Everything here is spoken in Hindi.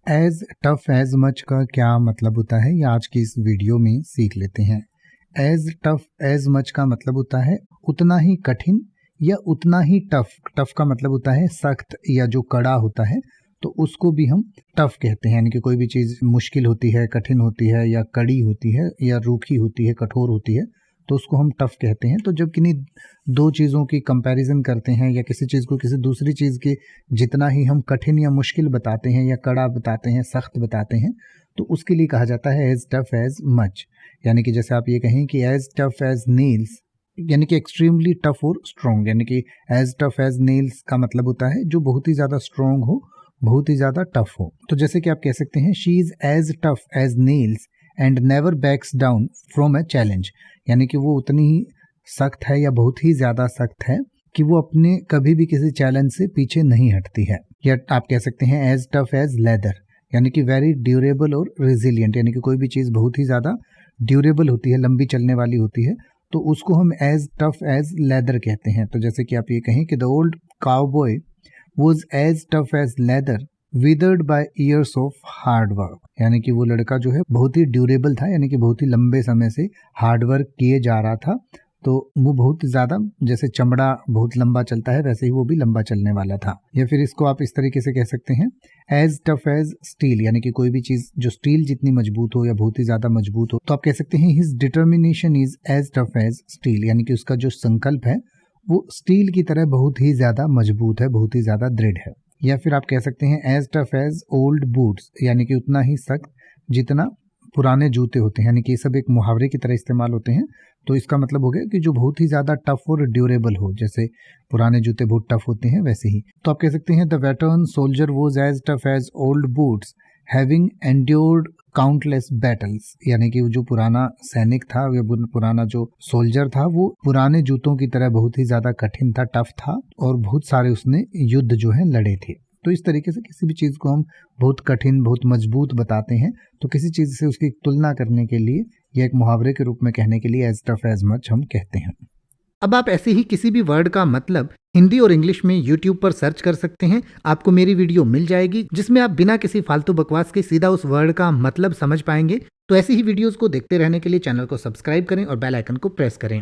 एज टफ एज मच का क्या मतलब होता है, ये आज की इस वीडियो में सीख लेते हैं। एज टफ एज मच का मतलब होता है उतना ही कठिन या उतना ही टफ। टफ का मतलब होता है सख्त या जो कड़ा होता है, तो उसको भी हम टफ कहते हैं। यानी कि कोई भी चीज़ मुश्किल होती है, कठिन होती है या कड़ी होती है या रूखी होती है, कठोर होती है, तो उसको हम टफ कहते हैं। तो जब किन्हीं दो चीज़ों की कंपैरिजन करते हैं या किसी चीज़ को किसी दूसरी चीज़ के जितना ही हम कठिन या मुश्किल बताते हैं या कड़ा बताते हैं, सख्त बताते हैं, तो उसके लिए कहा जाता है एज टफ एज मच। यानी कि जैसे आप ये कहें कि एज टफ एज नेल्स, यानी कि एक्सट्रीमली टफ और स्ट्रॉन्ग। यानी कि एज टफ एज नेल्स का मतलब होता है जो बहुत ही ज़्यादा स्ट्रॉन्ग हो, बहुत ही ज़्यादा टफ हो। तो जैसे कि आप कह सकते हैं she is as tough as nails and never backs down from a challenge. यानी कि वो उतनी ही सख्त है या बहुत ही ज़्यादा सख्त है कि वो अपने कभी भी किसी चैलेंज से पीछे नहीं हटती है। या आप कह सकते हैं एज टफ एज लेदर, यानी कि वेरी ड्यूरेबल और रेजिलियंट। यानी कि कोई भी चीज़ बहुत ही ज़्यादा ड्यूरेबल होती है, लंबी चलने वाली होती है, तो उसको हम एज टफ एज लेदर कहते हैं। तो जैसे कि आप ये कहें कि the old cowboy was as tough as leather withered by years of hard work. यानी कि वो लड़का जो है बहुत ही ड्यूरेबल था, यानी कि बहुत ही लंबे समय से हार्ड वर्क किए जा रहा था, तो वो बहुत ज़्यादा, जैसे चमड़ा बहुत लंबा चलता है वैसे ही वो भी लंबा चलने वाला था। या फिर इसको आप इस तरीके से कह सकते हैं एज टफ एज स्टील। यानी कि कोई भी चीज़ जो स्टील जितनी मजबूत हो या बहुत ही ज़्यादा मजबूत हो, तो आप कह सकते हैं his determination is as tough as steel. यानी कि उसका जो संकल्प है वो स्टील की तरह बहुत ही ज़्यादा मजबूत है, बहुत ही ज़्यादा दृढ़ है। या फिर आप कह सकते हैं as tough as old boots, यानी कि उतना ही सख्त जितना पुराने जूते होते हैं। यानी कि ये सब एक मुहावरे की तरह इस्तेमाल होते हैं। तो इसका मतलब हो गया कि जो बहुत ही ज़्यादा टफ और ड्यूरेबल हो, जैसे पुराने जूते बहुत टफ होते हैं वैसे ही। तो आप कह सकते हैं the veteran soldier was as tough as old boots having endured countless battles. यानी कि जो पुराना सैनिक था या पुराना जो सोल्जर था वो पुराने जूतों की तरह बहुत ही ज़्यादा कठिन था, टफ था, और बहुत सारे उसने युद्ध जो है लड़े थे। तो इस तरीके से किसी भी चीज़ को हम बहुत कठिन, बहुत मजबूत बताते हैं, तो किसी चीज़ से उसकी तुलना करने के लिए या एक मुहावरे के रूप में कहने के लिए एज टफ एज मच हम कहते हैं। अब आप ऐसे ही किसी भी वर्ड का मतलब हिंदी और इंग्लिश में YouTube पर सर्च कर सकते हैं। आपको मेरी वीडियो मिल जाएगी जिसमें आप बिना किसी फालतू बकवास के सीधा उस वर्ड का मतलब समझ पाएंगे। तो ऐसी ही वीडियोस को देखते रहने के लिए चैनल को सब्सक्राइब करें और बेल आइकन को प्रेस करें।